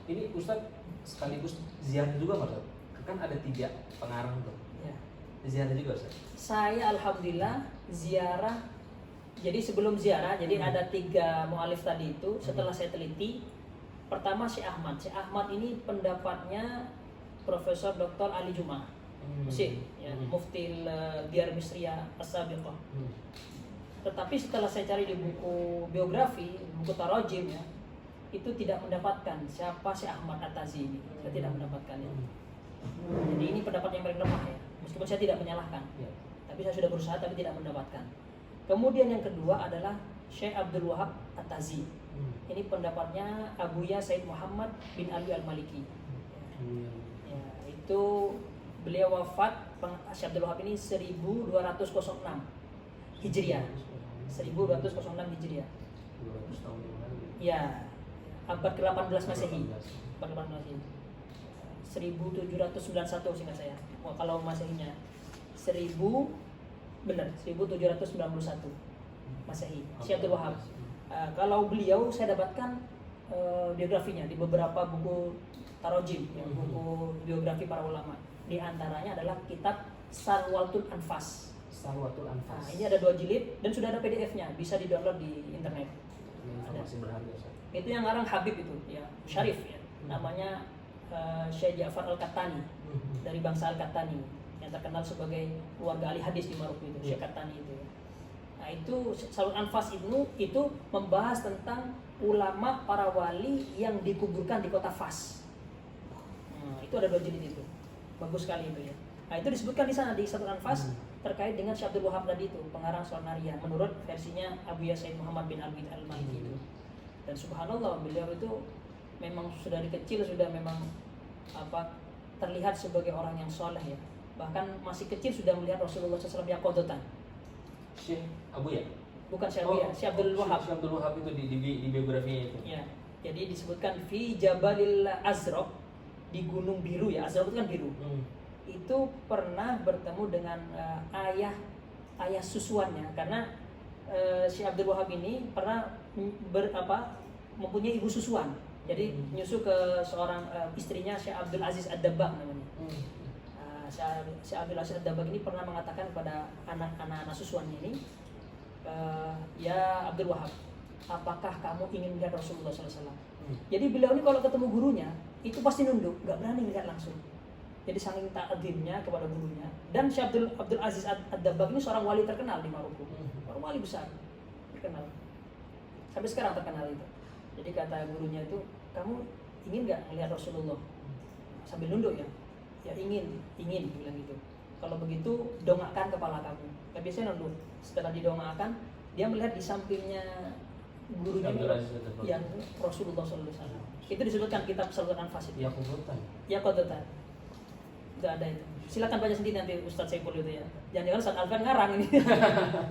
Ini Ustadz sekaligus ziarah juga Ustaz? Kan ada 3 pengarang tuh. Ya. Ziarah juga Ustaz? Saya alhamdulillah ziarah. Jadi sebelum ziarah, jadi ada 3 mu'alif tadi itu. Setelah saya teliti, pertama Syekh Ahmad. Syekh Ahmad ini pendapatnya Profesor Dr. Ali Juma, Mesir, ya, Mufti Diyar Misriya As-Sabiqah. Tetapi setelah saya cari di buku biografi, buku tarajim ya, itu tidak mendapatkan siapa Syekh Ahmad At-Tazi ini. Saya tidak mendapatkannya. Jadi ini pendapat yang paling lemah ya. Meskipun saya tidak menyalahkan, tapi saya sudah berusaha tapi tidak mendapatkan. Kemudian yang kedua adalah Syekh Abdul Wahab At-Tazi. Ini pendapatnya Abuya Said Muhammad bin Ali Al-Maliki. Ya, itu beliau wafat Syekh Abdul Wahab ini 1206 Hijriah. 1206 Hijriah. 200 tahun yang lalu. Ya, abad ke-18 Masehi. Abad ke-18 Masehi. 1791 seingat saya. Wah, kalau Masehinya 1791 Masehi. Syekh Abdul Wahab. Kalau beliau saya dapatkan biografinya di beberapa buku tarojim, buku biografi para ulama. Di antaranya adalah kitab Sarwatul Anfas. Sarwatul Anfas. Nah, ini ada 2 jilid dan sudah ada PDF-nya, bisa di-download di internet. Informasi berharga Ustaz. Itu yang ngarang Habib itu, ya, Syarif ya. Namanya Syekh Ja'far Al-Qahtani dari bangsa Al-Qahtani yang terkenal sebagai keluarga ahli hadis di Maroko itu, Syekh Qahtani itu. Nah, itu Sarwatul Anfas itu membahas tentang ulama para wali yang dikuburkan di kota Fas. Itu ada 2 jilid itu. Bagus sekali itu ya. Nah, itu disebutkan di sana di Sarwatul Anfas terkait dengan Syekh Abdul Wahab tadi itu, pengarang Surat Nariyah menurut versinya Abuya Said Muhammad bin Abi Al-Maliki itu. Dan subhanallah beliau itu memang sudah dari kecil sudah memang terlihat sebagai orang yang soleh ya. Bahkan masih kecil sudah melihat Rasulullah SAW yaqadatan. Syekh Abuya? Bukan Syekh Abuya, Syekh Abdul Wahab. Syekh Abdul Wahab itu di biografinya itu. Ya. Jadi disebutkan fi Jabalil Azraq, di Gunung Biru ya. Azraq itu kan biru. Itu pernah bertemu dengan ayah susuannya karena Syekh Abdul Wahab ini pernah mempunyai ibu susuan. Jadi nyusu ke seorang istrinya Syekh Abdul Aziz Ad-Dabbagh namanya. Syekh Abdul Aziz Ad-Dabbagh ini pernah mengatakan kepada anak-anak susuannya ini, ya Abdul Wahab, apakah kamu ingin melihat Rasulullah SAW? Jadi beliau ini kalau ketemu gurunya itu pasti nunduk, nggak berani melihat langsung. Jadi saking ta'zimnya kepada gurunya. Dan Syekh Abdul Aziz Ad-Dabbagh ini seorang wali terkenal di Maroko, seorang wali besar terkenal. Sampai sekarang terkenal itu. Jadi kata gurunya itu, kamu ingin nggak melihat Rasulullah? Sambil nunduk ya, ya ingin bilang gitu. Kalau begitu dongakkan kepala kamu. Tapi biasanya nunduk. Setelah didongakkan, dia melihat di sampingnya gurunya yang Rasulullah SAW. Itu disebutkan kitab Sarwatul Anfas itu. Yaqadatan. Itu ada itu. Silakan baca sendiri nanti Ustadz Saiful itu ya. Jangan-jangan Ustadz Alvan ngarang ini.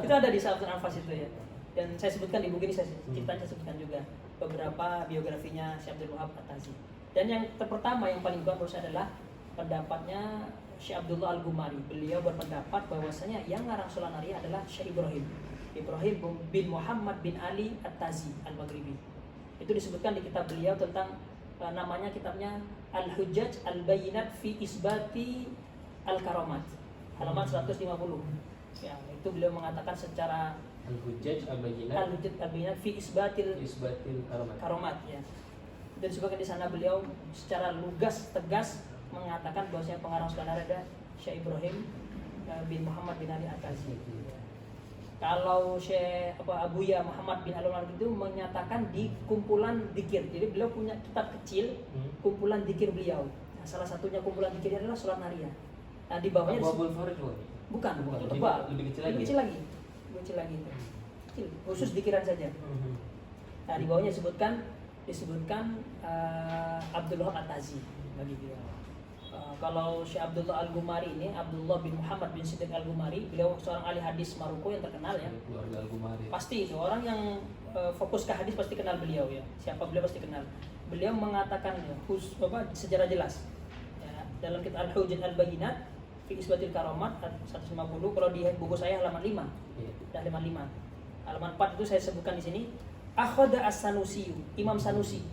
Itu ada di Sarwatul Anfas itu ya. Dan saya sebutkan di buku ini saya sebutkan juga beberapa biografinya Syekh Abdul Wahab At-Tazi. Dan yang pertama yang paling kuat menurut saya adalah pendapatnya Syekh Abdullah Al-Ghumari. Beliau berpendapat bahwasanya yang ngarang Surat Nariyah adalah Syekh Ibrahim bin Muhammad bin Ali At-Tazi Al-Maghribi. Itu disebutkan di kitab beliau tentang namanya kitabnya Al-Hujjaj Al-Bayyinat fi Isbati Al-Karamat, halaman 150. Ya, itu beliau mengatakan secara Al-Hujjaj Al-Bayyinat fi Isbatil Karamat ya. Dan disebutkan di sana beliau secara lugas tegas mengatakan bahwasanya pengarang Surat Nariyah ada Syekh Ibrahim bin Muhammad bin Ali At-Tazi. Kalau Syekh Abuya Muhammad bin Al-Maliki itu menyatakan di kumpulan dzikir. Jadi beliau punya kitab kecil kumpulan dzikir beliau. Nah, salah satunya kumpulan dzikir adalah Surat Nariyah. Nah, di bawahnya bukan, itu tebal, lebih kecil lagi itu. Kecil, khusus dzikiran saja. Nah, di bawahnya disebutkan Abdul Wahab At-Tazi bagi beliau. Kalau Syekh Abdullah Al-Ghumari ini, Abdullah bin Muhammad bin Siddiq Al-Ghumari, beliau seorang ahli hadis Maroko yang terkenal ya. Keluarga Al-Ghumari. Pasti itu orang yang fokus ke hadis pasti kenal beliau ya. Siapa beliau pasti kenal. Beliau mengatakan ya, secara jelas ya, dalam kitab Al-Hujjaj Al-Bayyinat fi Isbatil Karamat 150. Kalau di buku saya halaman 5. Dan halaman 5. Halaman 4 itu saya sebutkan di sini. Akhadha As-Sanusi, Imam Sanusi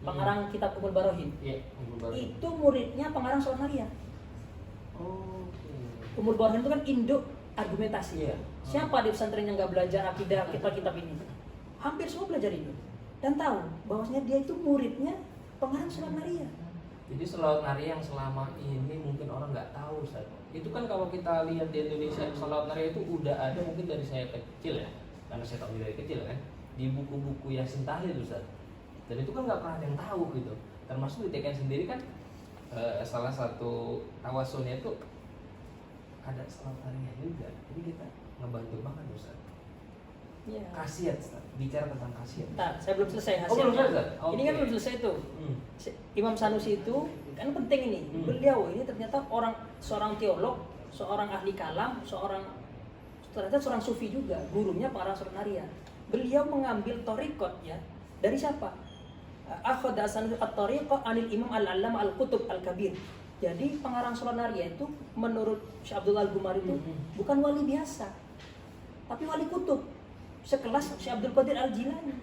pengarang kitab Ummul Barahin. Iya, Ummul Barahin. Itu muridnya pengarang Sholat Naria. Oke. Ummul Barahin itu kan induk argumentasi. Iya. Siapa di pesantren yang nggak belajar akidah kitab-kitab ini? Hampir semua belajar ini dan tahu bahwasanya dia itu muridnya pengarang Sholat Naria. Jadi sholat naria yang selama ini mungkin orang nggak tahu, Ustaz. Itu kan kalau kita lihat di Indonesia, sholat naria itu udah ada mungkin dari saya kecil ya, karena saya tahu dari kecil kan, di buku-buku Yasin Tahlil, Ustaz. Dan itu kan nggak pernah ada yang tahu gitu. Termasuk di TKN sendiri kan salah satu tawasulnya itu ada sholat naria juga. Jadi kita ngebantu banget, Ustaz. Ya. Khasiat, Ustaz. Bicara tentang khasiat. Bentar, saya belum selesai hasilnya. Oh, belum selesai? Ini kan Oke. belum selesai tuh. Imam Sanusi itu kan penting ini. Hmm. Beliau ini ternyata seorang teolog, seorang ahli kalam, ternyata seorang sufi juga. Gurunya pengarang Sholat Naria. Beliau mengambil thariqat ya dari siapa? Akhadha Sanusi at-thariqah anil Imam Al-Allamah Al-Qutub Al-Kabir. Jadi pengarang Sholat Naria itu menurut Syekh Abdul Al-Ghumari itu bukan wali biasa, tapi wali kutub. Sekelas Syekh Abdul Qadir Al-Jilani.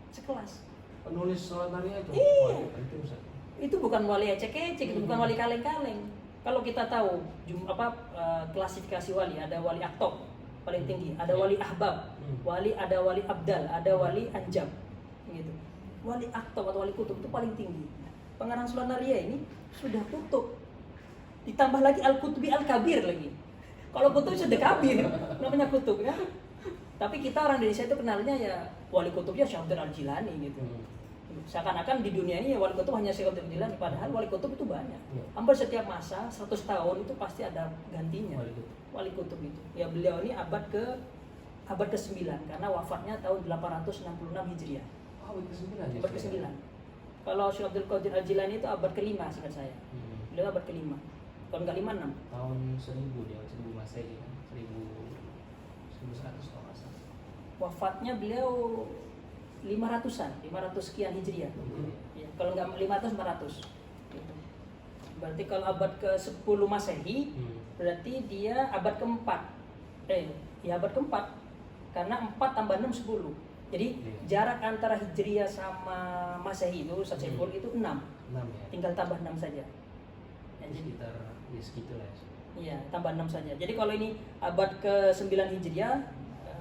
Sekelas. Penulis sholat naria itu. Iya. Oh, penting, Ustaz. Itu bukan wali ecek-ecek, itu bukan wali kaleng-kaleng. Kalau kita tahu klasifikasi wali, ada wali aktob paling tinggi, ada wali ahbab, ada wali abdal, ada wali anjab, gitu. Wali aktob atau wali kutub itu paling tinggi. Pengarang Sholat Naria ini sudah kutub, ditambah lagi al-kutubi al-kabir lagi. Kalau kutub sudah kabir, namanya kutub ya. Tapi kita orang Indonesia itu kenalnya ya wali kutubnya Syekh Abdul Al-Jilani gitu. Seakan-akan di dunia ini ya wali kutub hanya Syekh Abdul Jilani, padahal wali kutub itu banyak. Hampir setiap masa 100 tahun itu pasti ada gantinya. Wali kutub itu. Ya beliau ini abad ke-9 karena wafatnya tahun 866 Hijriah. Oh, abad ke-9 ya. Abad ke-9. Kalau Syekh Abdul Qadir Al-Jilani itu abad ke-5 seingat saya. Beliau abad ke-5. Tahun ke-5 6. Tahun 1000 dia, 1000 Masehi kan. 1100 kalau nggak salah. Wafatnya beliau 500-an, 500 sekian Hijriah. Ya, kalau nggak 500, 400. Gitu. Berarti kalau abad ke-10 Masehi, berarti dia abad ke-4. Ya abad ke-4. Karena 4 tambah 6, 10. Jadi jarak antara Hijriah sama Masehi itu, Satsepul itu 6. 6 ya. Tinggal tambah 6 saja. Ya, Jadi sekitar ya segitu lah ya. Iya, tambah 6 saja. Jadi kalau ini abad ke-9 Hijriah,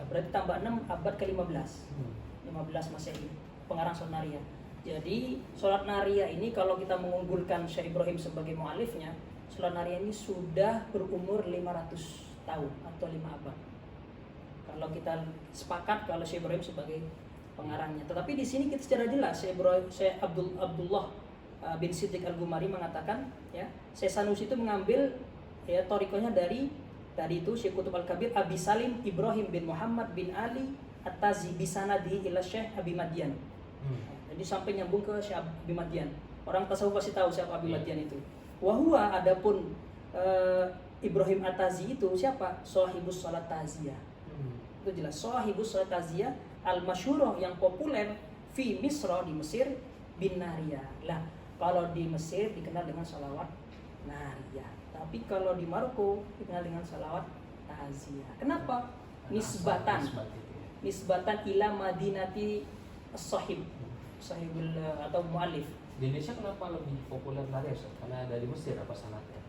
berarti tambah 6 abad ke-15. 15 Masehi, pengarang Sholat Naria. Jadi Sholat Naria ini kalau kita mengunggulkan Syekh Ibrahim sebagai mu'alifnya, Sholat Naria ini sudah berumur 500 tahun atau 5 abad. Kalau kita sepakat kalau Syekh Ibrahim sebagai pengarangnya. Tetapi di sini kita secara jelas Syekh Abdullah bin Siddiq Al-Ghumari mengatakan ya, Syekh Sanusi itu mengambil ya torikonya dari itu Syekh Qutb Al-Kabir Abi Salim Ibrahim bin Muhammad bin Ali At-Tazi bisanadi ila Syekh Abi Madian. Jadi sampai nyambung ke Syekh Abi Madian. Orang tasawuf pasti tahu siapa Abi Madian itu. Wahua adapun Ibrahim At-Tazi itu siapa? Shahibus Shalat Taziyah. Itu jelas Shahibus Shalat Taziyah al-masyhurah yang populer fi Misra di Mesir bin Nariyah. Lah, kalau di Mesir dikenal dengan salawat Nariyah. Tapi kalau di Maroko dikenal dengan salawat Taziyah. Kenapa? Nisbatan ila Madinati As-Sahib. Sahibul atau mu'alif. Di Indonesia kenapa lebih populer naria, Ustaz? Karena ada di Mesir apa sanatnya?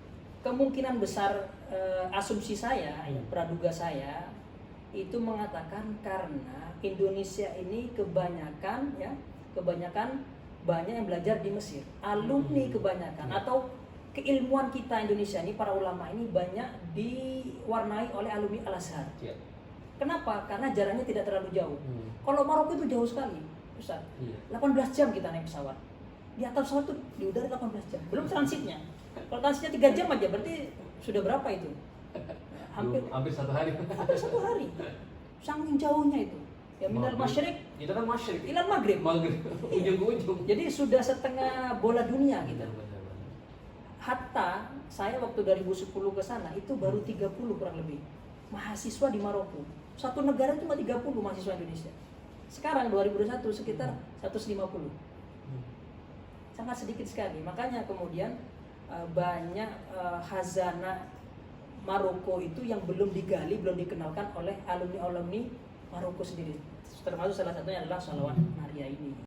Kemungkinan besar asumsi saya, praduga saya itu mengatakan karena Indonesia ini kebanyakan banyak yang belajar di Mesir, alumni kebanyakan atau keilmuan kita Indonesia ini para ulama ini banyak diwarnai oleh alumni Al-Azhar. Iya. Kenapa? Karena jaraknya tidak terlalu jauh. Kalau Maroko itu jauh sekali, Ustaz. Iya. 18 jam kita naik pesawat. Di atas pesawat tuh di udara 18 jam. Belum transitnya. Kalau transitnya 3 jam aja berarti sudah berapa itu? Hampir 1 hari. hampir 1 hari. Saking jauhnya itu. Ya minal masyriq Itu kan masyriq. ilal maghrib. Ujung ke ujung. Jadi sudah setengah bola dunia gitu. Benar. Hatta saya waktu 2010 ke sana itu baru 30 kurang lebih mahasiswa di Maroko. Satu negara cuma 30 mahasiswa Indonesia. Sekarang 2021 sekitar 150. Sangat sedikit sekali. Makanya kemudian banyak khazanah Maroko itu yang belum digali, belum dikenalkan oleh alumni-alumni Maroko sendiri. Termasuk salah satunya adalah salawat Naria ini.